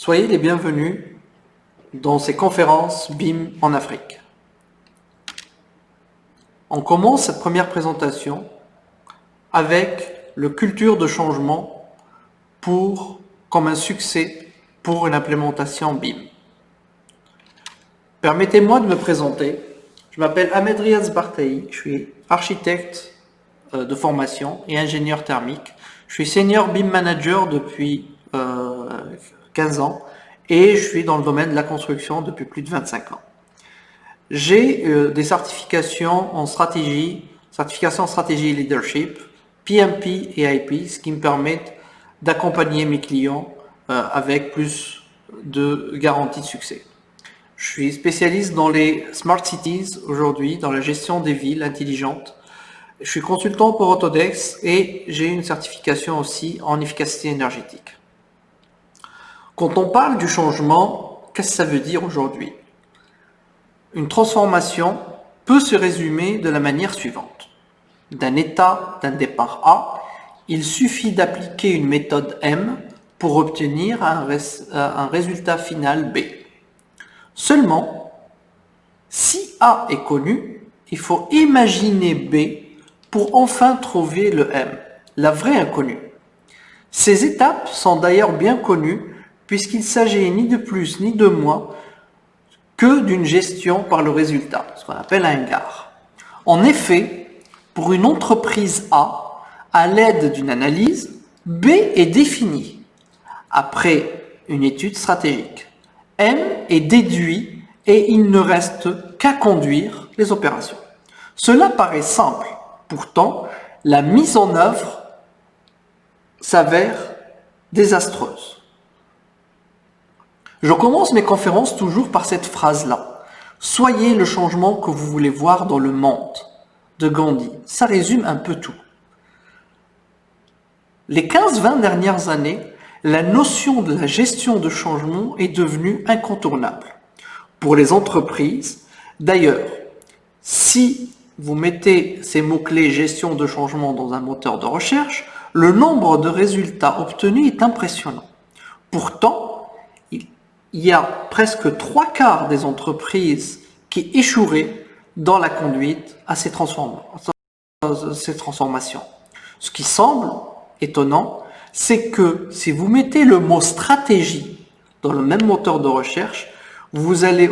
Soyez les bienvenus dans ces conférences BIM en Afrique. On commence cette première présentation avec le culture de changement comme un succès pour une implémentation BIM. Permettez-moi de me présenter. Je m'appelle Ahmed Riaz Bartaï, je suis architecte de formation et ingénieur thermique. Je suis senior BIM manager depuis 15 ans et je suis dans le domaine de la construction depuis plus de 25 ans. J'ai des certifications en stratégie, certification en stratégie et leadership, PMP et IP, ce qui me permettent d'accompagner mes clients avec plus de garanties de succès. Je suis spécialiste dans les Smart Cities aujourd'hui, dans la gestion des villes intelligentes. Je suis consultant pour Autodesk et j'ai une certification aussi en efficacité énergétique. Quand on parle du changement, qu'est-ce que ça veut dire aujourd'hui? Une transformation peut se résumer de la manière suivante. D'un état, d'un départ A, il suffit d'appliquer une méthode M pour obtenir un résultat final B. Seulement, si A est connu, il faut imaginer B pour enfin trouver le M, la vraie inconnue. Ces étapes sont d'ailleurs bien connues puisqu'il s'agit ni de plus ni de moins que d'une gestion par le résultat, ce qu'on appelle un GAR. En effet, pour une entreprise A, à l'aide d'une analyse, B est défini après une étude stratégique. M est déduit et il ne reste qu'à conduire les opérations. Cela paraît simple, pourtant la mise en œuvre s'avère désastreuse. Je commence mes conférences toujours par cette phrase-là. Soyez le changement que vous voulez voir dans le monde, de Gandhi. Ça résume un peu tout. Les 15-20 dernières années, la notion de la gestion de changement est devenue incontournable pour les entreprises. D'ailleurs, si vous mettez ces mots-clés gestion de changement dans un moteur de recherche, le nombre de résultats obtenus est impressionnant. Pourtant, il y a presque 3/4 des entreprises qui échoueraient dans la conduite à ces transformations. Ce qui semble étonnant, c'est que si vous mettez le mot stratégie dans le même moteur de recherche, vous allez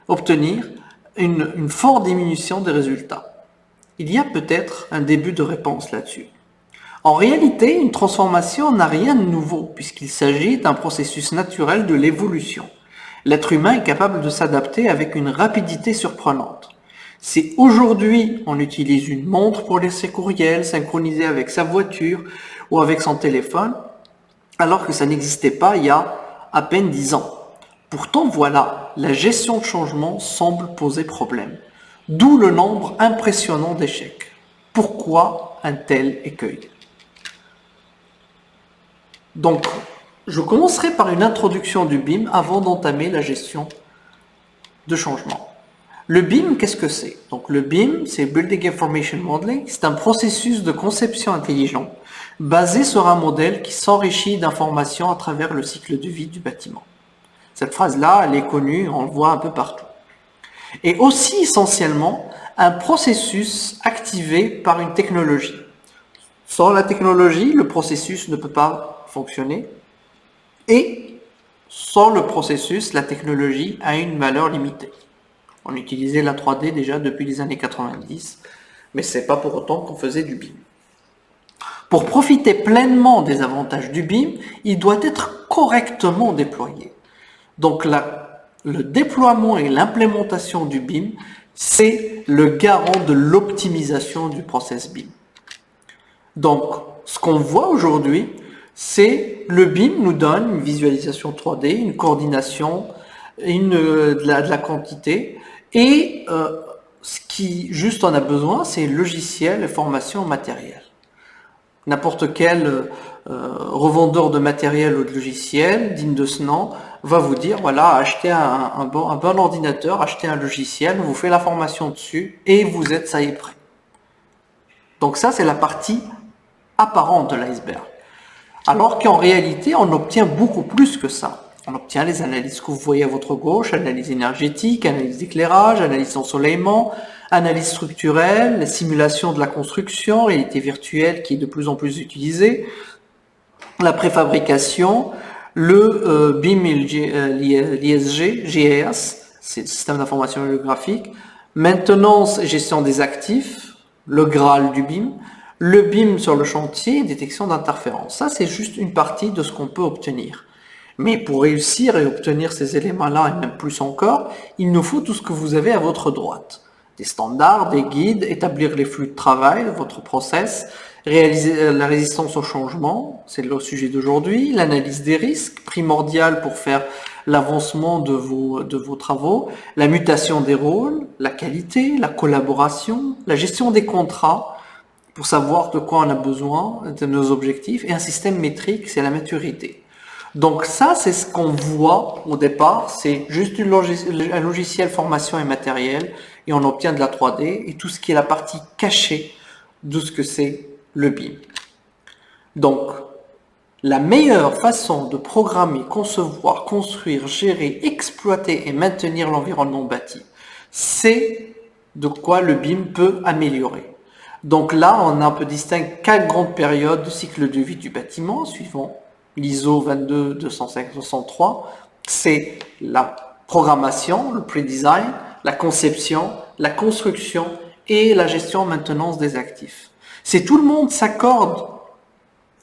obtenir une forte diminution des résultats. Il y a peut-être un début de réponse là-dessus. En réalité, une transformation n'a rien de nouveau puisqu'il s'agit d'un processus naturel de l'évolution. L'être humain est capable de s'adapter avec une rapidité surprenante. Si aujourd'hui on utilise une montre pour lire ses courriels, synchronisée avec sa voiture ou avec son téléphone, alors que ça n'existait pas il y a à peine 10 ans. Pourtant voilà, la gestion de changement semble poser problème. D'où le nombre impressionnant d'échecs. Pourquoi un tel écueil? Donc, je commencerai par une introduction du BIM avant d'entamer la gestion de changement. Le BIM, qu'est-ce que c'est? Donc, le BIM, c'est Building Information Modeling. C'est un processus de conception intelligent basé sur un modèle qui s'enrichit d'informations à travers le cycle de vie du bâtiment. Cette phrase-là, elle est connue, on le voit un peu partout. Et aussi essentiellement, un processus activé par une technologie. Sans la technologie, le processus ne peut pas fonctionner. Et sans le processus, la technologie a une valeur limitée. On utilisait la 3D déjà depuis les années 90, mais ce n'est pas pour autant qu'on faisait du BIM. Pour profiter pleinement des avantages du BIM, il doit être correctement déployé. Donc le déploiement et l'implémentation du BIM, c'est le garant de l'optimisation du process BIM. Donc, ce qu'on voit aujourd'hui, c'est le BIM nous donne une visualisation 3D, une coordination, de la quantité, et ce qui juste en a besoin, c'est logiciel et formation matérielle. N'importe quel revendeur de matériel ou de logiciel digne de ce nom va vous dire, voilà, achetez un bon ordinateur, achetez un logiciel, vous faites la formation dessus, et vous êtes, ça y est, prêt. Donc ça, c'est la partie apparente de l'iceberg. Alors qu'en réalité, on obtient beaucoup plus que ça. On obtient les analyses que vous voyez à votre gauche, analyse énergétique, analyse d'éclairage, analyse d'ensoleillement, analyse structurelle, la simulation de la construction, réalité virtuelle qui est de plus en plus utilisée, la préfabrication, le BIM et l'ISG, GIS, c'est le système d'information géographique, maintenance et gestion des actifs, le Graal du BIM, le BIM sur le chantier, détection d'interférences. Ça, c'est juste une partie de ce qu'on peut obtenir. Mais pour réussir et obtenir ces éléments-là, et même plus encore, il nous faut tout ce que vous avez à votre droite. Des standards, des guides, établir les flux de travail, votre process, réaliser la résistance au changement, c'est le sujet d'aujourd'hui, l'analyse des risques, primordial pour faire l'avancement de vos travaux, la mutation des rôles, la qualité, la collaboration, la gestion des contrats, pour savoir de quoi on a besoin, de nos objectifs, et un système métrique, c'est la maturité. Donc ça, c'est ce qu'on voit au départ, c'est juste un logiciel formation et matériel, et on obtient de la 3D, et tout ce qui est la partie cachée de ce que c'est le BIM. Donc, la meilleure façon de programmer, concevoir, construire, gérer, exploiter et maintenir l'environnement bâti, c'est de quoi le BIM peut améliorer. Donc là, on a un peu distingué 4 grandes périodes de cycle de vie du bâtiment, suivant l'ISO 22263, c'est la programmation, le pre-design, la conception, la construction et la gestion maintenance des actifs. Si tout le monde s'accorde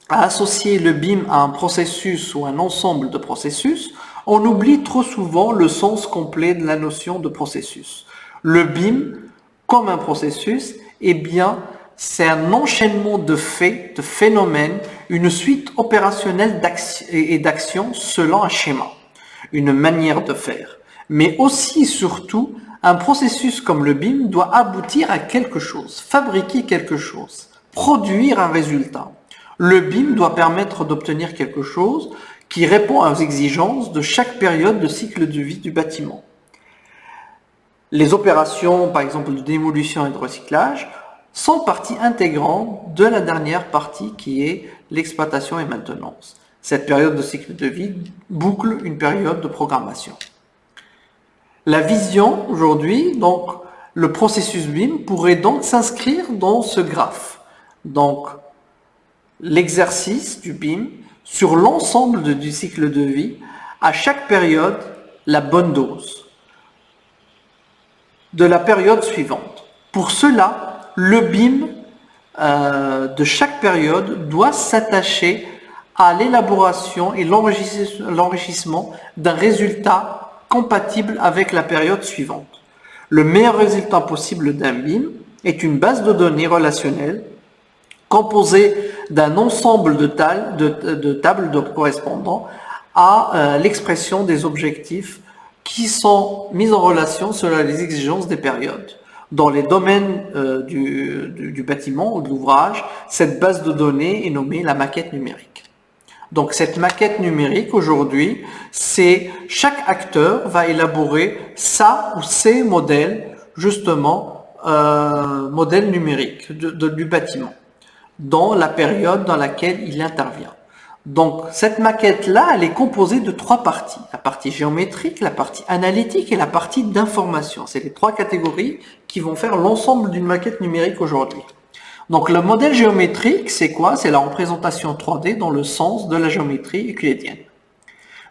à associer le BIM à un processus ou un ensemble de processus, on oublie trop souvent le sens complet de la notion de processus. Le BIM, comme un processus, eh bien, c'est un enchaînement de faits, de phénomènes, une suite opérationnelle d'actions selon un schéma, une manière de faire. Mais aussi et surtout, un processus comme le BIM doit aboutir à quelque chose, fabriquer quelque chose, produire un résultat. Le BIM doit permettre d'obtenir quelque chose qui répond aux exigences de chaque période de cycle de vie du bâtiment. Les opérations, par exemple, de démolition et de recyclage, sont partie intégrante de la dernière partie qui est l'exploitation et maintenance. Cette période de cycle de vie boucle une période de programmation. La vision aujourd'hui, donc le processus BIM pourrait donc s'inscrire dans ce graphe. Donc l'exercice du BIM sur l'ensemble du cycle de vie, à chaque période, la bonne dose de la période suivante. Pour cela, le BIM de chaque période doit s'attacher à l'élaboration et l'enrichissement d'un résultat compatible avec la période suivante. Le meilleur résultat possible d'un BIM est une base de données relationnelle composée d'un ensemble de tables correspondant à l'expression des objectifs qui sont mis en relation selon les exigences des périodes. Dans les domaines du bâtiment ou de l'ouvrage, cette base de données est nommée la maquette numérique. Donc cette maquette numérique aujourd'hui, c'est chaque acteur va élaborer sa ou ses modèles, justement, modèles numériques du bâtiment, dans la période dans laquelle il intervient. Donc cette maquette-là, elle est composée de 3 parties. La partie géométrique, la partie analytique et la partie d'information. C'est les 3 catégories qui vont faire l'ensemble d'une maquette numérique aujourd'hui. Donc le modèle géométrique, c'est quoi? C'est la représentation 3D dans le sens de la géométrie euclidienne.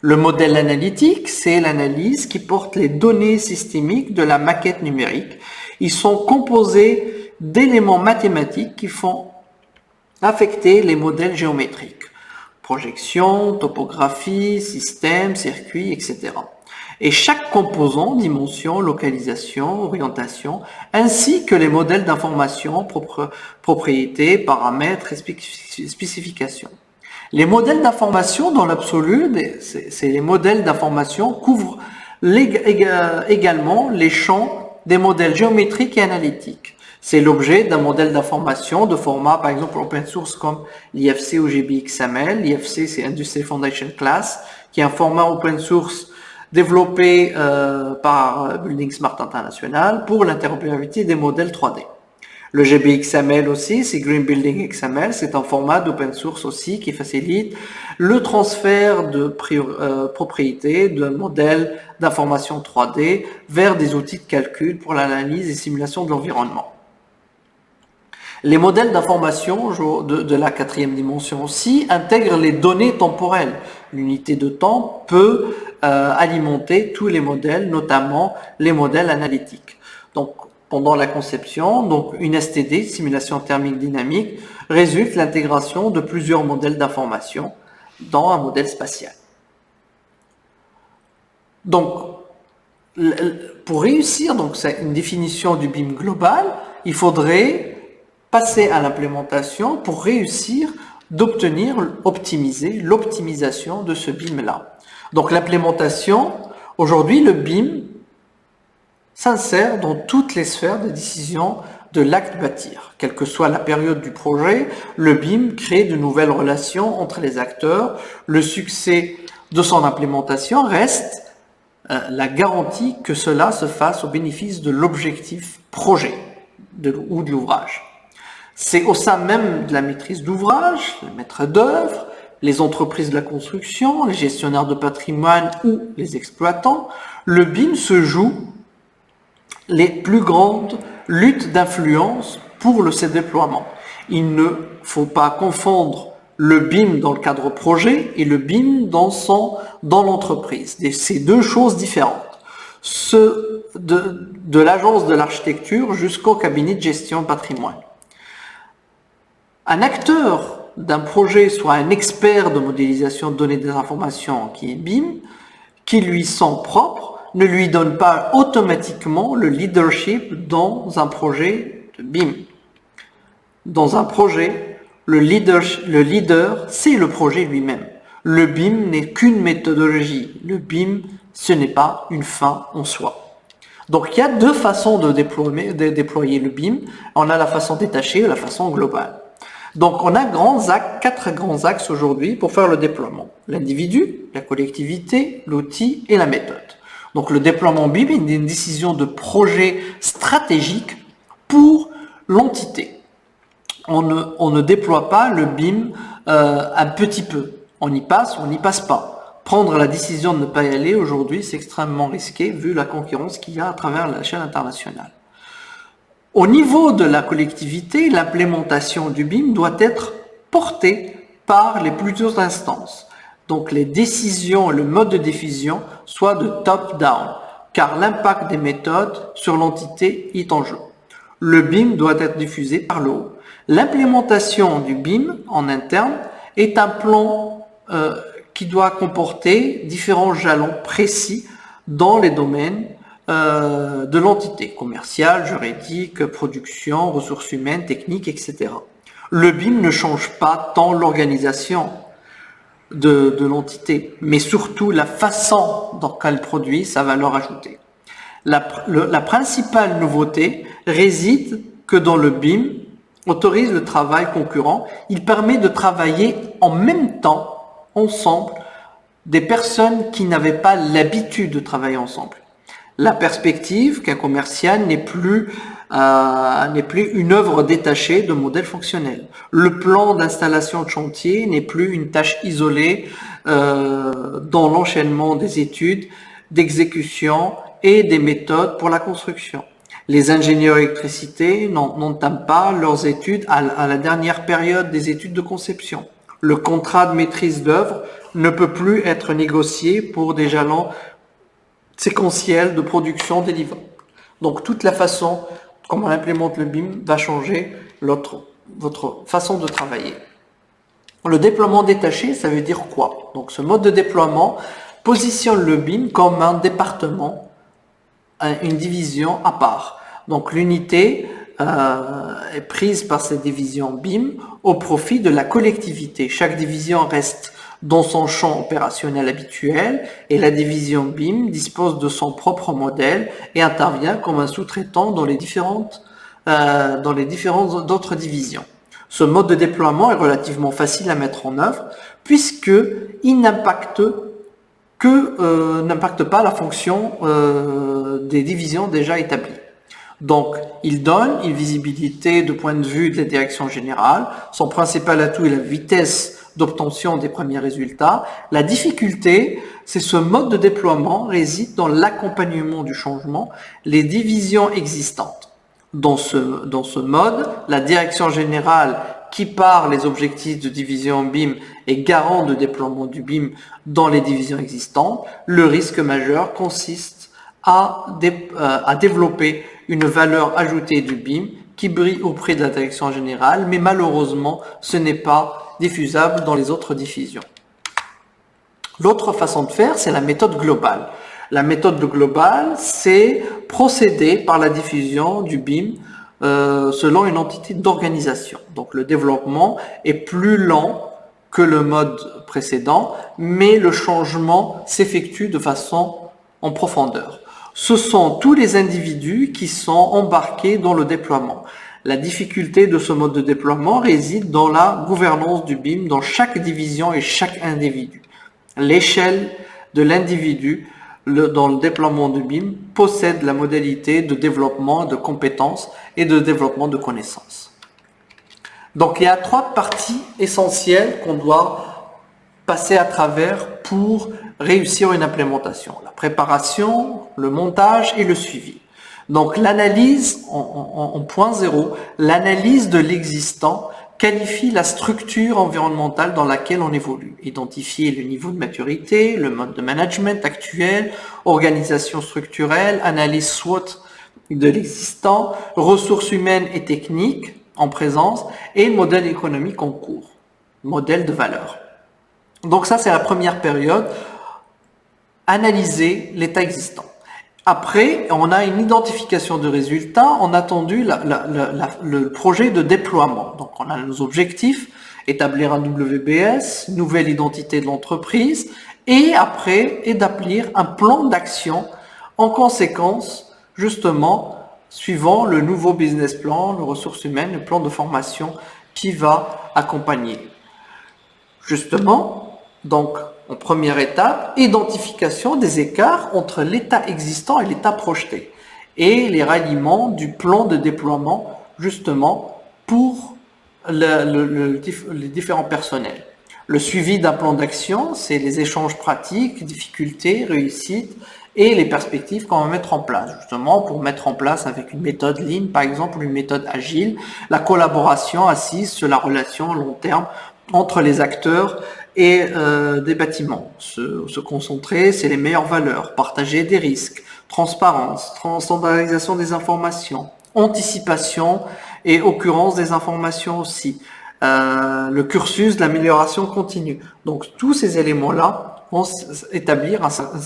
Le modèle analytique, c'est l'analyse qui porte les données systémiques de la maquette numérique. Ils sont composés d'éléments mathématiques qui font affecter les modèles géométriques. Projection, topographie, système, circuit, etc. Et chaque composant, dimension, localisation, orientation, ainsi que les modèles d'information, propriétés, paramètres et spécifications. Les modèles d'information, dans l'absolu, les modèles d'information couvrent également les champs des modèles géométriques et analytiques. C'est l'objet d'un modèle d'information de format, par exemple, open source comme l'IFC ou GBXML. L'IFC, c'est Industry Foundation Class, qui est un format open source développé par Building Smart International pour l'interopérabilité des modèles 3D. Le GBXML aussi, c'est Green Building XML, c'est un format d'open source aussi qui facilite le transfert de propriétés d'un modèle d'information 3D vers des outils de calcul pour l'analyse et simulation de l'environnement. Les modèles d'information de la quatrième dimension aussi intègrent les données temporelles. L'unité de temps peut alimenter tous les modèles, notamment les modèles analytiques. Donc, pendant la conception, donc une STD, simulation thermique dynamique, résulte l'intégration de plusieurs modèles d'information dans un modèle spatial. Donc, pour réussir, donc c'est une définition du BIM global, il faudrait passer à l'implémentation pour réussir d'obtenir, optimiser l'optimisation de ce BIM-là. Donc l'implémentation, aujourd'hui le BIM s'insère dans toutes les sphères de décision de l'acte bâtir. Quelle que soit la période du projet, le BIM crée de nouvelles relations entre les acteurs. Le succès de son implémentation reste la garantie que cela se fasse au bénéfice de l'objectif projet ou de l'ouvrage. C'est au sein même de la maîtrise d'ouvrage, le maître d'œuvre, les entreprises de la construction, les gestionnaires de patrimoine ou les exploitants, le BIM se joue les plus grandes luttes d'influence pour ses déploiements. Il ne faut pas confondre le BIM dans le cadre projet et le BIM dans l'entreprise. C'est deux choses différentes. De l'agence de l'architecture jusqu'au cabinet de gestion de patrimoine. Un acteur d'un projet, soit un expert de modélisation de données des informations qui est BIM, qui lui sont propres, ne lui donne pas automatiquement le leadership dans un projet de BIM. Dans un projet, le leader, c'est le projet lui-même. Le BIM n'est qu'une méthodologie. Le BIM, ce n'est pas une fin en soi. Donc il y a deux façons de déployer le BIM. On a la façon détachée et la façon globale. Donc on a quatre grands axes aujourd'hui pour faire le déploiement. L'individu, la collectivité, l'outil et la méthode. Donc le déploiement BIM est une décision de projet stratégique pour l'entité. On ne déploie pas le BIM un petit peu. On y passe ou on n'y passe pas. Prendre la décision de ne pas y aller aujourd'hui, c'est extrêmement risqué vu la concurrence qu'il y a à travers la chaîne internationale. Au niveau de la collectivité, l'implémentation du BIM doit être portée par les plusieurs instances. Donc les décisions et le mode de diffusion soient de top-down, car l'impact des méthodes sur l'entité est en jeu. Le BIM doit être diffusé par le haut. L'implémentation du BIM en interne est un plan qui doit comporter différents jalons précis dans les domaines de l'entité, commerciale, juridique, production, ressources humaines, techniques, etc. Le BIM ne change pas tant l'organisation de l'entité, mais surtout la façon dont elle produit sa valeur ajoutée. La principale nouveauté réside que dans le BIM autorise le travail concurrent. Il permet de travailler en même temps, ensemble, des personnes qui n'avaient pas l'habitude de travailler ensemble. La perspective qu'un commercial n'est plus une œuvre détachée de modèles fonctionnels. Le plan d'installation de chantier n'est plus une tâche isolée dans l'enchaînement des études, d'exécution et des méthodes pour la construction. Les ingénieurs électricité n'entament pas leurs études à la dernière période des études de conception. Le contrat de maîtrise d'œuvre ne peut plus être négocié pour des jalons séquentiels de production délivrée. Donc toute la façon comment on implémente le BIM va changer votre façon de travailler. Le déploiement détaché, ça veut dire quoi? Donc ce mode de déploiement positionne le BIM comme un département, une division à part. Donc l'unité est prise par cette division BIM au profit de la collectivité. Chaque division reste dans son champ opérationnel habituel et la division BIM dispose de son propre modèle et intervient comme un sous-traitant dans les différentes d'autres divisions. Ce mode de déploiement est relativement facile à mettre en œuvre puisqu'il n'impacte pas la fonction des divisions déjà établies. Donc, il donne une visibilité de point de vue de la direction générale. Son principal atout est la vitesse d'obtention des premiers résultats. La difficulté, c'est ce mode de déploiement réside dans l'accompagnement du changement, les divisions existantes. Dans ce mode, la direction générale qui part les objectifs de division BIM est garant de déploiement du BIM dans les divisions existantes. Le risque majeur consiste à développer une valeur ajoutée du BIM qui brille auprès de la direction générale, mais malheureusement, ce n'est pas diffusable dans les autres divisions. L'autre façon de faire, c'est la méthode globale. La méthode globale, c'est procéder par la diffusion du BIM selon une entité d'organisation. Donc le développement est plus lent que le mode précédent, mais le changement s'effectue de façon en profondeur. Ce sont tous les individus qui sont embarqués dans le déploiement. La difficulté de ce mode de déploiement réside dans la gouvernance du BIM dans chaque division et chaque individu. L'échelle de l'individu dans le déploiement du BIM possède la modalité de développement de compétences et de développement de connaissances. Donc il y a 3 parties essentielles qu'on doit passer à travers pour réussir une implémentation. La préparation, le montage et le suivi. Donc l'analyse en point 0, l'analyse de l'existant qualifie la structure environnementale dans laquelle on évolue. Identifier le niveau de maturité, le mode de management actuel, organisation structurelle, analyse SWOT de l'existant, ressources humaines et techniques en présence et modèle économique en cours, modèle de valeur. Donc ça, c'est la première période, analyser l'état existant. Après, on a une identification de résultats, on a attendu le projet de déploiement. Donc, on a nos objectifs, établir un WBS, nouvelle identité de l'entreprise, et après, établir un plan d'action en conséquence, justement, suivant le nouveau business plan, les ressources humaines, le plan de formation qui va accompagner. Justement, donc, en première étape, identification des écarts entre l'état existant et l'état projeté et les ralliements du plan de déploiement justement pour les différents personnels. Le suivi d'un plan d'action, c'est les échanges pratiques, difficultés, réussites et les perspectives qu'on va mettre en place. Justement, pour mettre en place avec une méthode Lean, par exemple, ou une méthode agile, la collaboration assise sur la relation long terme entre les acteurs et des bâtiments. Se concentrer, c'est les meilleures valeurs, partager des risques, transparence, standardisation des informations, anticipation et occurrence des informations aussi, le cursus de l'amélioration continue. Donc tous ces éléments-là vont établir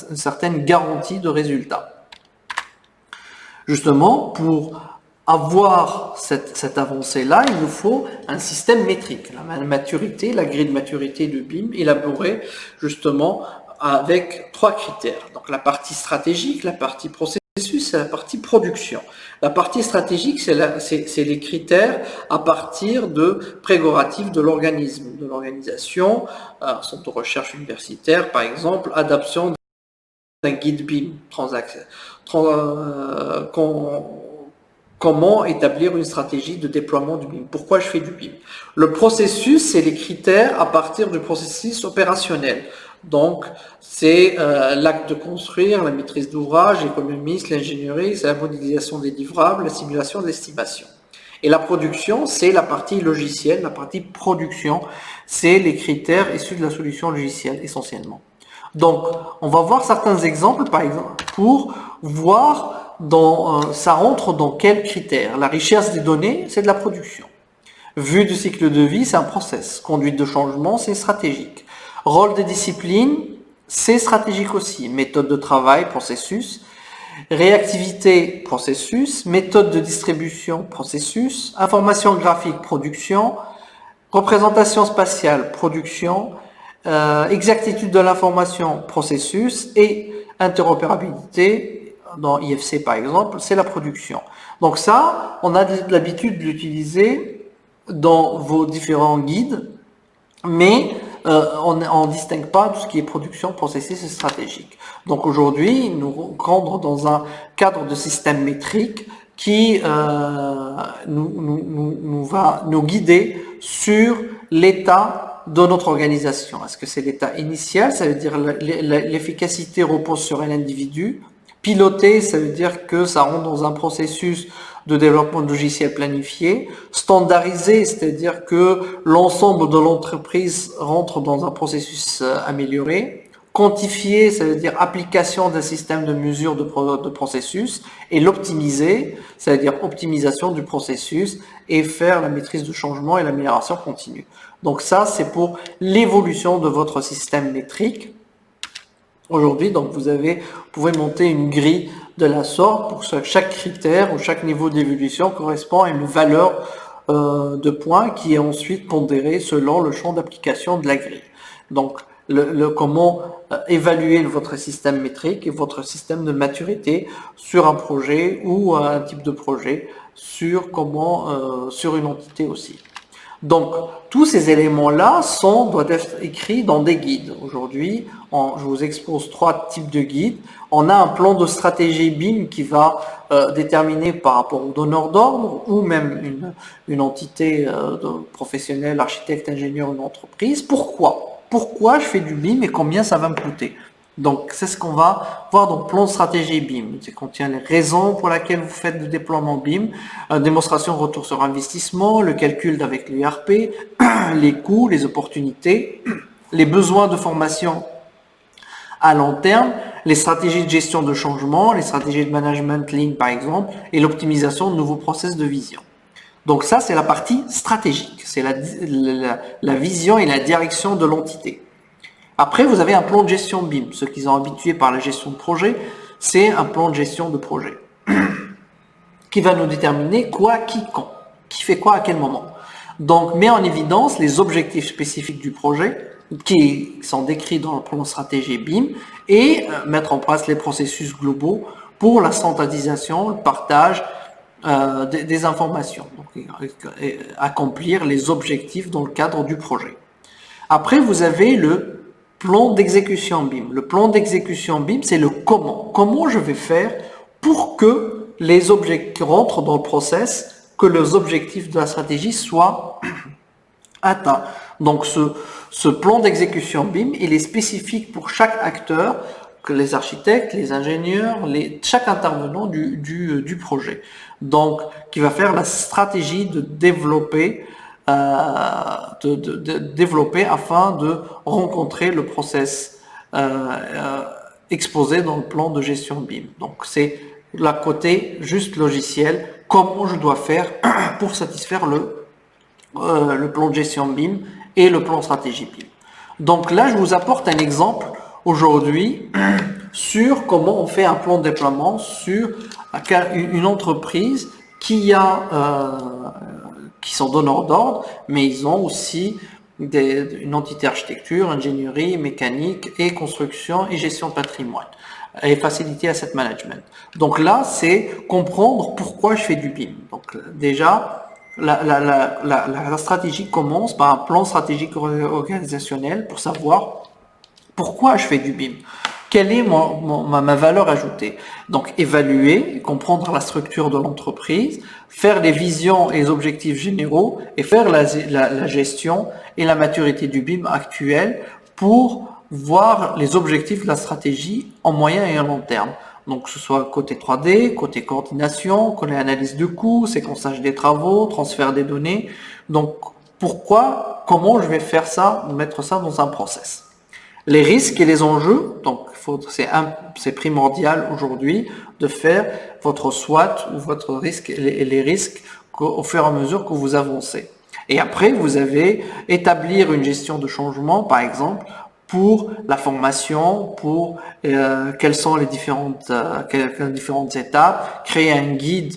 une certaine garantie de résultat. Justement, pour avoir cette avancée-là, il nous faut un système métrique. La maturité, la grille de maturité du BIM, élaborée justement avec 3 critères. Donc la partie stratégique, la partie processus et la partie production. La partie stratégique, c'est les critères à partir de prérogatives de l'organisme, de l'organisation, centre de recherche universitaire par exemple, adaptation d'un guide BIM, comment établir une stratégie de déploiement du BIM? Pourquoi je fais du BIM? Le processus, c'est les critères à partir du processus opérationnel. Donc, c'est l'acte de construire, la maîtrise d'ouvrage, l'économiste, l'ingénierie, c'est la modélisation des livrables, la simulation de l'estimation. Et la production, c'est la partie logicielle, la partie production, c'est les critères issus de la solution logicielle essentiellement. Donc, on va voir certains exemples, par exemple, pour voir ça rentre dans quels critères. La richesse des données, c'est de la production. Vue du cycle de vie, c'est un process. Conduite de changement, c'est stratégique. Rôle des disciplines, c'est stratégique aussi. Méthode de travail, processus. Réactivité, processus. Méthode de distribution, processus. Information graphique, production. Représentation spatiale, production. Exactitude de l'information, processus. Et interopérabilité, dans IFC par exemple, c'est la production. Donc ça, on a l'habitude de l'utiliser dans vos différents guides, mais on ne distingue pas tout ce qui est production, processus et stratégique. Donc aujourd'hui, nous rentrons dans un cadre de système métrique qui va nous guider sur l'état de notre organisation. Est-ce que c'est l'état initial, ça veut dire l'efficacité repose sur un individu. Piloté, ça veut dire que ça rentre dans un processus de développement de logiciel planifié. Standardisé, c'est-à-dire que l'ensemble de l'entreprise rentre dans un processus amélioré. Quantifier, ça veut dire application d'un système de mesure de processus. Et l'optimiser, ça veut dire optimisation du processus et faire la maîtrise du changement et l'amélioration continue. Donc ça, c'est pour l'évolution de votre système métrique. Aujourd'hui, donc vous pouvez monter une grille de la sorte pour que chaque critère ou chaque niveau d'évolution correspond à une valeur de points qui est ensuite pondérée selon le champ d'application de la grille. Donc, comment évaluer votre système métrique et votre système de maturité sur un projet ou un type de projet, sur une entité aussi. Donc, tous ces éléments-là doivent être écrits dans des guides. Aujourd'hui, je vous expose 3 types de guides. On a un plan de stratégie BIM qui va déterminer par rapport au donneur d'ordre ou même une entité professionnelle, architecte, ingénieur, une entreprise. Pourquoi je fais du BIM et combien ça va me coûter? Donc, c'est ce qu'on va voir dans le plan de stratégie BIM. Ça contient les raisons pour lesquelles vous faites le déploiement BIM, démonstration retour sur investissement, le calcul avec l'ERP, les coûts, les opportunités, les besoins de formation à long terme, les stratégies de gestion de changement, les stratégies de management lean par exemple, et l'optimisation de nouveaux process de vision. Donc ça, c'est la partie stratégique, c'est la vision et la direction de l'entité. Après, vous avez un plan de gestion BIM. Ceux qui sont habitués par la gestion de projet, c'est un plan de gestion de projet qui va nous déterminer quoi, qui, quand, qui fait quoi à quel moment. Donc, met en évidence les objectifs spécifiques du projet qui sont décrits dans le plan de stratégie BIM et mettre en place les processus globaux pour la standardisation, le partage des informations. Donc, accomplir les objectifs dans le cadre du projet. Après, vous avez le plan d'exécution BIM. Le plan d'exécution BIM, c'est le comment. Comment je vais faire pour que les objectifs rentrent dans le process, que les objectifs de la stratégie soient atteints. Donc, ce plan d'exécution BIM, il est spécifique pour chaque acteur, que les architectes, les ingénieurs, chaque intervenant du projet. Donc, qui va faire la stratégie de développer afin de rencontrer le process exposé dans le plan de gestion BIM. Donc c'est la côté juste logiciel, comment je dois faire pour satisfaire le plan de gestion BIM et le plan stratégie BIM. Donc là, je vous apporte un exemple aujourd'hui sur comment on fait un plan de déploiement sur une entreprise qui sont donneurs d'ordre, mais ils ont aussi une entité architecture, ingénierie, mécanique et construction et gestion de patrimoine et facilité asset management. Donc là, c'est comprendre pourquoi je fais du BIM. Donc déjà, la stratégie commence par un plan stratégique organisationnel pour savoir pourquoi je fais du BIM. Quelle est ma valeur ajoutée? Donc, évaluer, comprendre la structure de l'entreprise, faire les visions et les objectifs généraux et faire la gestion et la maturité du BIM actuel pour voir les objectifs de la stratégie en moyen et à long terme. Donc, que ce soit côté 3D, côté coordination, côté analyse de coûts, séquençage des travaux, transfert des données. Donc, comment je vais faire ça, mettre ça dans un process? Les risques et les enjeux, donc c'est primordial aujourd'hui de faire votre SWOT ou votre risque et les risques au fur et à mesure que vous avancez. Et après, vous avez établir une gestion de changement, par exemple, pour la formation, pour quelles sont les différentes étapes, créer un guide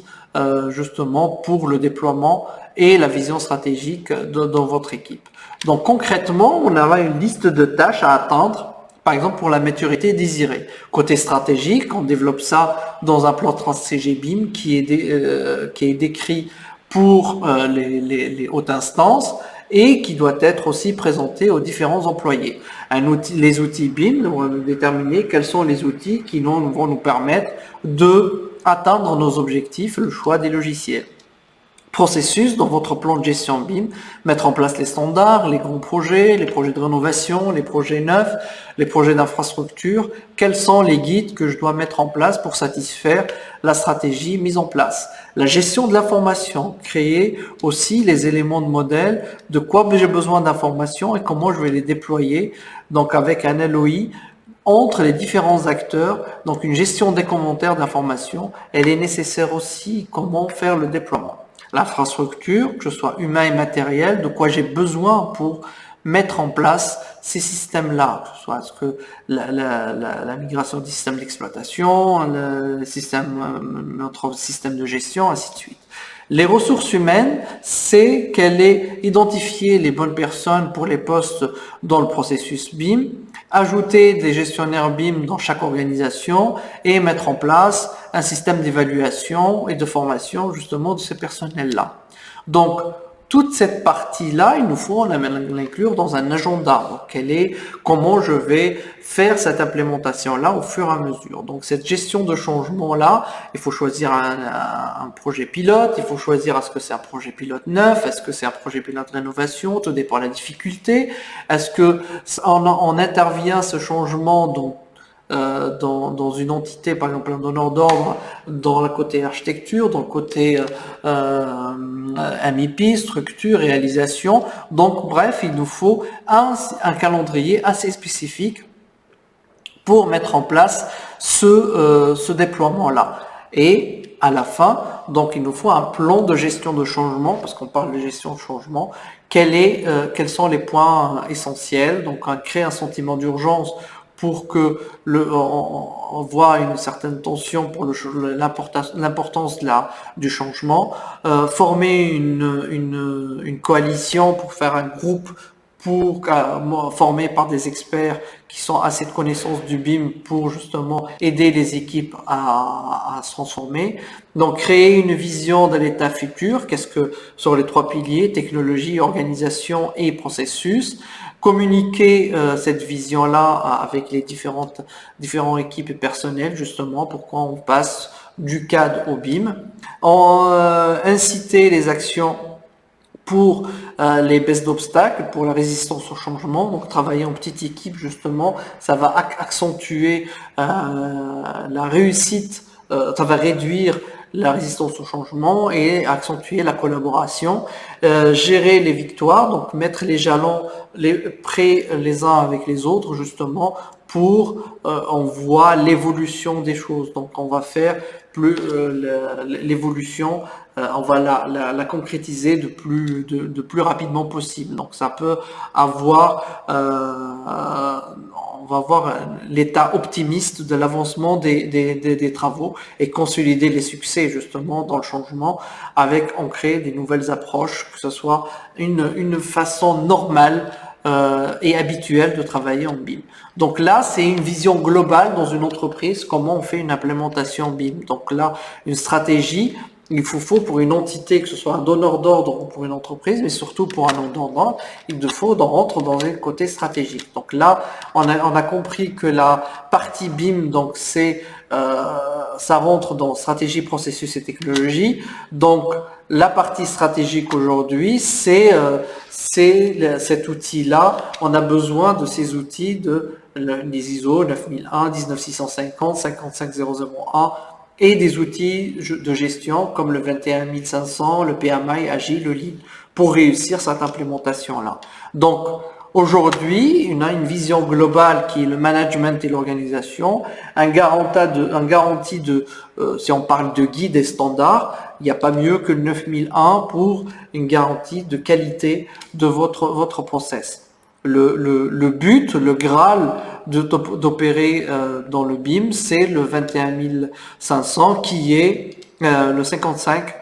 justement pour le déploiement et la vision stratégique dans votre équipe. Donc concrètement, on a une liste de tâches à atteindre, par exemple pour la maturité désirée. Côté stratégique, on développe ça dans un plan de stratégie BIM qui est décrit pour les hautes instances et qui doit être aussi présenté aux différents employés. Les outils BIM vont déterminer quels sont les outils qui vont nous permettre de atteindre nos objectifs, le choix des logiciels. Processus dans votre plan de gestion BIM, mettre en place les standards, les grands projets, les projets de rénovation, les projets neufs, les projets d'infrastructure. Quels sont les guides que je dois mettre en place pour satisfaire la stratégie mise en place? La gestion de l'information, créer aussi les éléments de modèle, de quoi j'ai besoin d'informations et comment je vais les déployer, donc avec un LOI entre les différents acteurs, donc une gestion des commentaires d'information. Elle est nécessaire aussi, comment faire le déploiement. L'infrastructure, que ce soit humain et matériel, de quoi j'ai besoin pour mettre en place ces systèmes-là, que ce soit la migration du système d'exploitation, notre système de gestion, ainsi de suite. Les ressources humaines, c'est qu'elle est identifier les bonnes personnes pour les postes dans le processus BIM, ajouter des gestionnaires BIM dans chaque organisation et mettre en place un système d'évaluation et de formation justement de ces personnels-là. Donc, toute cette partie-là, il nous faut l'inclure dans un agenda. Donc, comment je vais faire cette implémentation-là au fur et à mesure. Donc, cette gestion de changement-là, il faut choisir un projet pilote, il faut choisir est-ce que c'est un projet pilote neuf, est-ce que c'est un projet pilote rénovation, tout dépend de la difficulté. Est-ce que on intervient ce changement dans une entité, par exemple un donneur d'ordre, dans le côté architecture, dans le côté MEP, structure, réalisation. Donc bref, il nous faut un calendrier assez spécifique pour mettre en place ce déploiement-là. Et à la fin, donc il nous faut un plan de gestion de changement, parce qu'on parle de gestion de changement. Quels sont les points essentiels? Donc créer un sentiment d'urgence pour que on voit une certaine tension pour l'importance du changement, former une coalition pour faire un groupe formé par des experts qui sont assez de connaissances du BIM pour justement aider les équipes à se transformer. Donc créer une vision de l'état futur, sur les 3 piliers, technologie, organisation et processus. Communiquer cette vision-là avec les différentes équipes et personnels, justement, pourquoi on passe du CAD au BIM. Inciter les actions pour les baisses d'obstacles, pour la résistance au changement. Donc travailler en petite équipe, justement, ça va accentuer la réussite, ça va réduire la résistance au changement et accentuer la collaboration, gérer les victoires, donc mettre les jalons près les uns avec les autres, justement, pour on voit l'évolution des choses. Donc on va faire plus l'évolution, on va la concrétiser de plus rapidement possible. Donc ça peut avoir on va voir l'état optimiste de l'avancement des travaux et consolider les succès justement dans le changement avec on crée des nouvelles approches, que ce soit une façon normale et habituelle de travailler en BIM. Donc là, c'est une vision globale dans une entreprise, comment on fait une implémentation BIM. Donc là, une stratégie, il faut pour une entité, que ce soit un donneur d'ordre ou pour une entreprise, mais surtout pour un donneur d'ordre, il faut rentrer dans le côté stratégique. Donc là, on a compris que la partie BIM, donc ça rentre dans stratégie, processus et technologie. Donc la partie stratégique aujourd'hui, c'est cet outil-là. On a besoin de ces outils des ISO 9001, 19650, 55001 et des outils de gestion comme le 21500, le PMI, Agile, le Lean pour réussir cette implémentation-là. Donc aujourd'hui, on a une vision globale qui est le management et l'organisation, un garantie de si on parle de guide et standards, il n'y a pas mieux que le 9001 pour une garantie de qualité de votre process. Le but, le Graal d'opérer dans le BIM, c'est le 21500 qui est le 55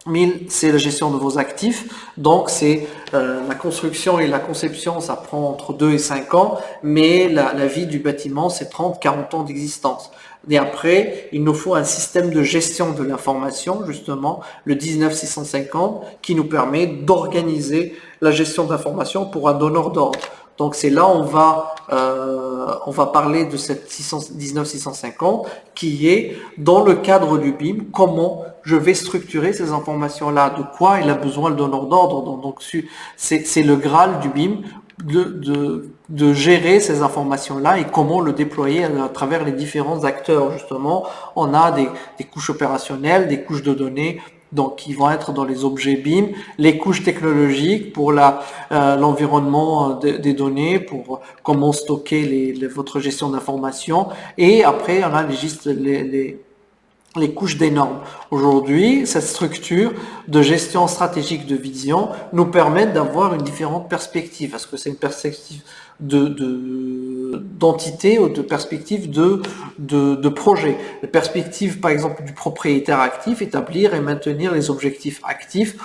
000, c'est la gestion de vos actifs. Donc c'est la construction et la conception, ça prend entre 2 et 5 ans, mais la vie du bâtiment, c'est 30-40 ans d'existence. Et après, il nous faut un système de gestion de l'information, justement, le 19650, qui nous permet d'organiser la gestion d'information pour un donneur d'ordre. Donc c'est là on va parler de cette 19650 qui est dans le cadre du BIM, comment je vais structurer ces informations-là, de quoi il a besoin le donneur d'ordre. Donc c'est le Graal du BIM de gérer ces informations-là et comment le déployer à travers les différents acteurs. Justement, on a des couches opérationnelles, des couches de données, donc qui vont être dans les objets BIM, les couches technologiques pour l'environnement des données, pour comment stocker votre gestion d'informations, et après on a les couches des normes. Aujourd'hui, cette structure de gestion stratégique de vision nous permet d'avoir une différente perspective. Est-ce que c'est une perspective d'entité ou de perspective de projet? La perspective, par exemple, du propriétaire actif, établir et maintenir les objectifs actifs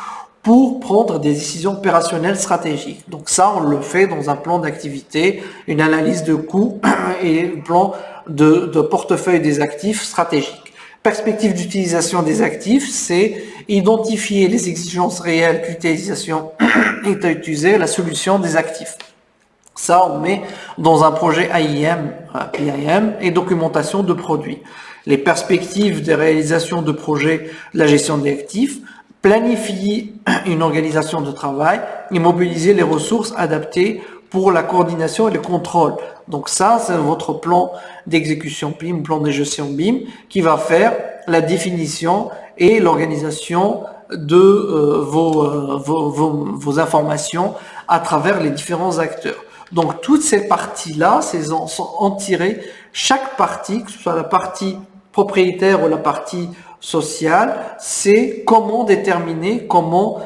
pour prendre des décisions opérationnelles stratégiques. Donc ça, on le fait dans un plan d'activité, une analyse de coûts et un plan de portefeuille des actifs stratégiques. Perspective d'utilisation des actifs, c'est identifier les exigences réelles d'utilisation et d'utiliser la solution des actifs. Ça, on met dans un projet AIM, PIM et documentation de produits. Les perspectives de réalisation de projets, la gestion des actifs, planifier une organisation de travail et mobiliser les ressources adaptées pour la coordination et le contrôle. Donc ça, c'est votre plan d'exécution BIM, plan de gestion BIM, qui va faire la définition et l'organisation de vos informations à travers les différents acteurs. Donc toutes ces parties-là sont en tirées, chaque partie, que ce soit la partie propriétaire ou la partie sociale, c'est comment déterminer, comment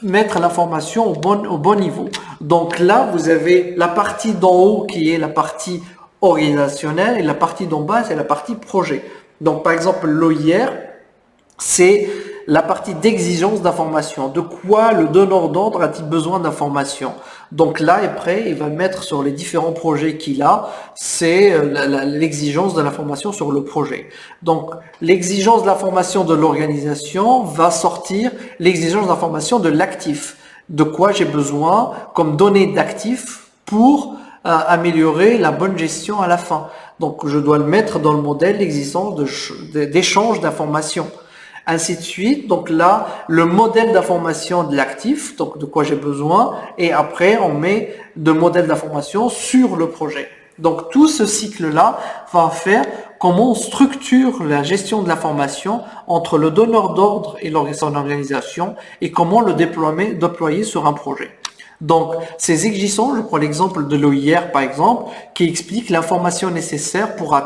mettre l'information au bon niveau. Donc là, vous avez la partie d'en haut qui est la partie organisationnelle et la partie d'en bas, c'est la partie projet. Donc par exemple, l'OIR, c'est la partie d'exigence d'information. De quoi le donneur d'ordre a-t-il besoin d'informations? Donc là, après, il va mettre sur les différents projets qu'il a, c'est l'exigence de l'information sur le projet. Donc l'exigence de l'information de l'organisation va sortir l'exigence d'information de l'actif. De quoi j'ai besoin comme données d'actifs pour améliorer la bonne gestion à la fin. Donc je dois le mettre dans le modèle d'existence d'échange d'informations. Ainsi de suite. Donc là, le modèle d'information de l'actif, donc de quoi j'ai besoin, et après on met de modèle d'information sur le projet. Donc tout ce cycle-là va faire comment on structure la gestion de l'information entre le donneur d'ordre et son organisation et comment le déployer sur un projet. Donc, ces exigences, je prends l'exemple de l'OIR par exemple, qui explique l'information nécessaire pour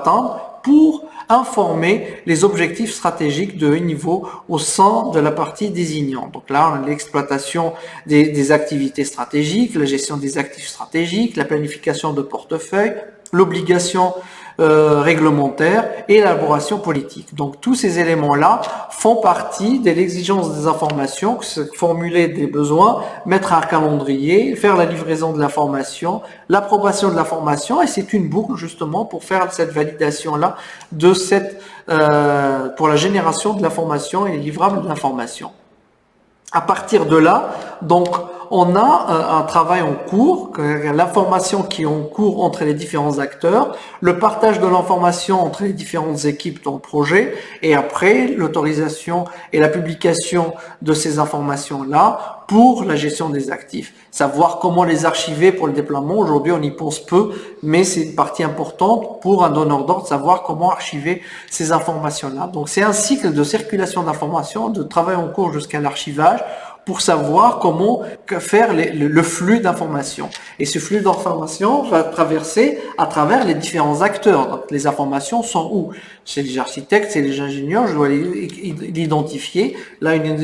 informer les objectifs stratégiques de haut niveau au sein de la partie désignante. Donc là, on a l'exploitation des activités stratégiques, la gestion des actifs stratégiques, la planification de portefeuille, l'obligation réglementaire et l'élaboration politique. Donc tous ces éléments-là font partie de l'exigence des informations, formuler des besoins, mettre un calendrier, faire la livraison de l'information, l'approbation de l'information, et c'est une boucle justement pour faire cette validation-là pour la génération de l'information et les livrables de l'information. À partir de là, donc, on a un travail en cours, l'information qui est en cours entre les différents acteurs, le partage de l'information entre les différentes équipes dans le projet, et après l'autorisation et la publication de ces informations-là pour la gestion des actifs. Savoir comment les archiver pour le déploiement, aujourd'hui on y pense peu, mais c'est une partie importante pour un donneur d'ordre, savoir comment archiver ces informations-là. Donc c'est un cycle de circulation d'informations, de travail en cours jusqu'à l'archivage, pour savoir comment faire le flux d'informations. Et ce flux d'informations va traverser à travers les différents acteurs. Donc, les informations sont où? Chez les architectes, c'est les ingénieurs, je dois l'identifier. Là, une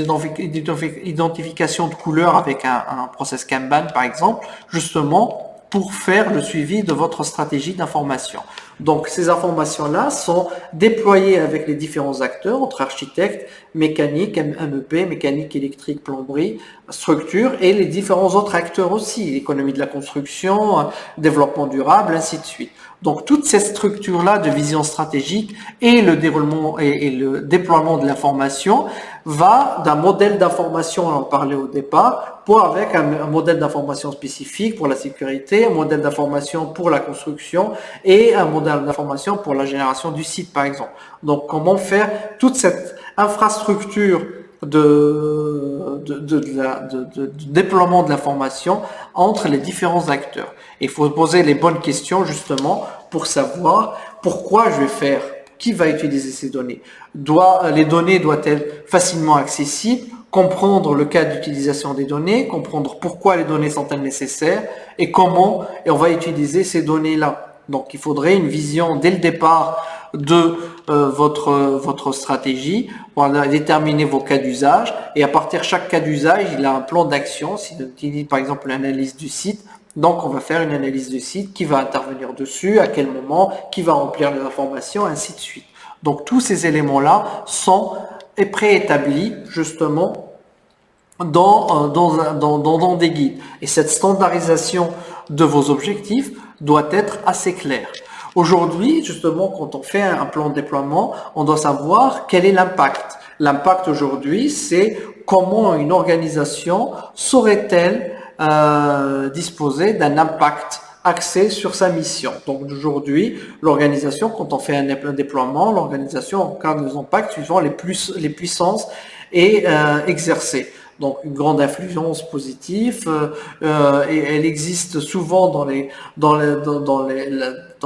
identification de couleurs avec un process Kanban, par exemple, justement, pour faire le suivi de votre stratégie d'information. Donc, ces informations-là sont déployées avec les différents acteurs, entre architectes, mécanique, MEP, mécanique électrique, plomberie, structure, et les différents autres acteurs aussi, l'économie de la construction, développement durable, ainsi de suite. Donc, toute cette structure-là de vision stratégique et le déroulement et le déploiement de l'information va d'un modèle d'information, on en parlait au départ, pour avec un modèle d'information spécifique pour la sécurité, un modèle d'information pour la construction et un modèle d'information pour la génération du site, par exemple. Donc, comment faire toute cette infrastructure de déploiement de l'information entre les différents acteurs. Il faut poser les bonnes questions justement pour savoir pourquoi je vais faire, qui va utiliser ces données. Les données doivent être facilement accessibles, comprendre le cas d'utilisation des données, comprendre pourquoi les données sont-elles nécessaires et comment et on va utiliser ces données-là. Donc, il faudrait une vision dès le départ de votre stratégie pour déterminer vos cas d'usage et à partir de chaque cas d'usage, il a un plan d'action. Si on utilise par exemple l'analyse du site, donc on va faire une analyse du site, qui va intervenir dessus, à quel moment, qui va remplir les informations, ainsi de suite. Donc, tous ces éléments-là sont préétablis justement dans des guides. Et cette standardisation de vos objectifs doit être assez claire. Aujourd'hui, justement, quand on fait un plan de déploiement, on doit savoir quel est l'impact. L'impact aujourd'hui, c'est comment une organisation saurait-elle disposer d'un impact axé sur sa mission. Donc aujourd'hui, l'organisation, quand on fait un déploiement, l'organisation encadre les impacts suivant les puissances et exercées. Donc une grande influence positive et elle existe souvent dans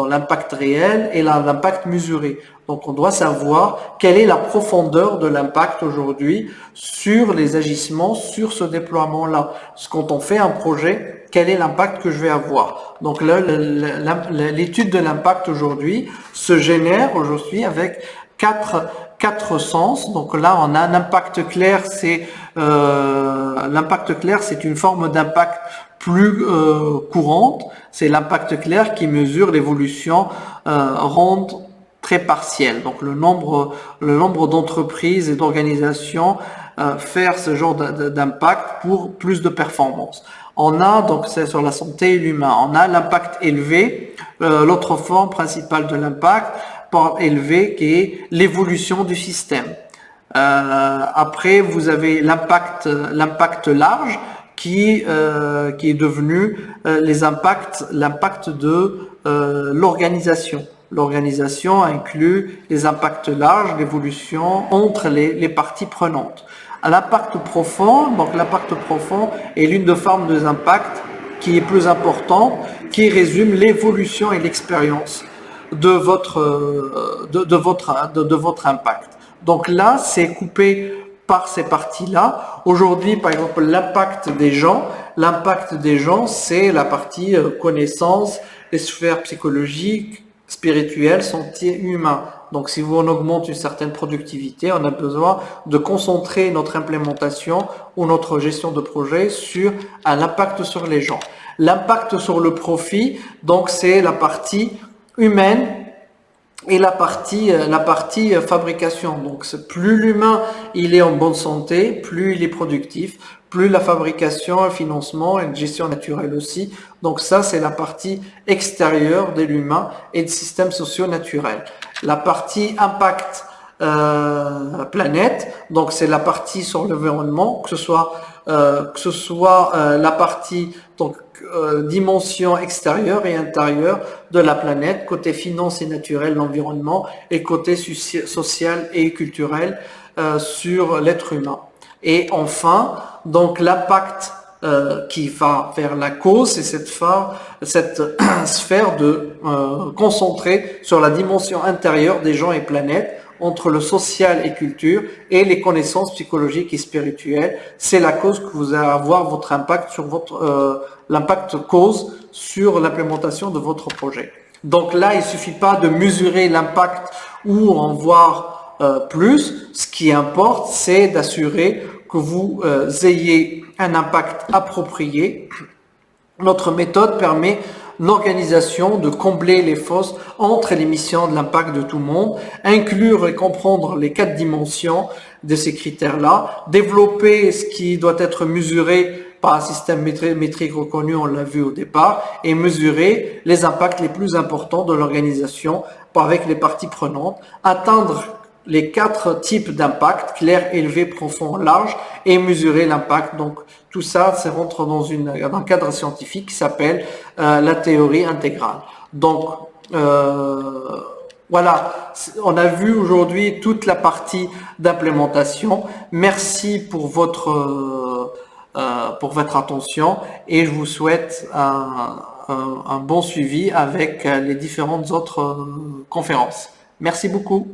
l'impact réel et l'impact mesuré. Donc on doit savoir quelle est la profondeur de l'impact aujourd'hui sur les agissements, sur ce déploiement-là. Quand on fait un projet, quel est l'impact que je vais avoir? Donc là, l'étude de l'impact aujourd'hui se génère aujourd'hui avec quatre sens. Donc là, on a un impact clair, l'impact clair, c'est une forme d'impact plus courante. C'est l'impact clair qui mesure l'évolution ronde très partielle. Donc le nombre d'entreprises et d'organisations faire ce genre d'impact pour plus de performance. On a, donc c'est sur la santé et l'humain, on a l'impact élevé, l'autre forme principale de l'impact élevé qui est l'évolution du système. Après, vous avez l'impact large qui est devenu l'impact de l'organisation. L'organisation inclut les impacts larges, l'évolution entre les parties prenantes. À l'impact profond, donc l'impact profond est l'une des formes des impacts qui est plus importante, qui résume l'évolution et l'expérience de votre impact. Donc là, c'est coupé par ces parties-là. Aujourd'hui, par exemple, l'impact des gens, c'est la partie connaissance, les sphères psychologiques, spirituelles, santé humain. Donc, si on augmente une certaine productivité, on a besoin de concentrer notre implémentation ou notre gestion de projet sur un impact sur les gens. L'impact sur le profit, donc c'est la partie humaine et la partie fabrication. Donc plus l'humain il est en bonne santé, plus il est productif, plus la fabrication, le financement et la gestion naturelle aussi. Donc ça c'est la partie extérieure de l'humain et des systèmes sociaux naturels. La partie impact planète, donc c'est la partie sur l'environnement, que ce soit la partie donc dimension extérieure et intérieure de la planète, côté finance et naturel, l'environnement, et côté social et culturel sur l'être humain. Et enfin, donc l'impact qui va vers la cause, c'est cette sphère de concentrer sur la dimension intérieure des gens et planètes, entre le social et culture et les connaissances psychologiques et spirituelles. C'est la cause que vous allez avoir votre impact sur l'impact cause sur l'implémentation de votre projet. Donc là, il suffit pas de mesurer l'impact ou en voir plus. Ce qui importe, c'est d'assurer que vous ayez un impact approprié. Notre méthode permet l'organisation de combler les fosses entre les missions de l'impact de tout le monde, inclure et comprendre les 4 dimensions de ces critères-là, développer ce qui doit être mesuré par un système métrique reconnu, on l'a vu au départ, et mesurer les impacts les plus importants de l'organisation avec les parties prenantes, atteindre les 4 types d'impact, clair, élevé, profond, large, et mesurer l'impact. Donc tout ça, ça rentre dans un cadre scientifique qui s'appelle la théorie intégrale. Donc voilà, on a vu aujourd'hui toute la partie d'implémentation. Merci pour votre attention et je vous souhaite un bon suivi avec les différentes autres conférences. Merci beaucoup.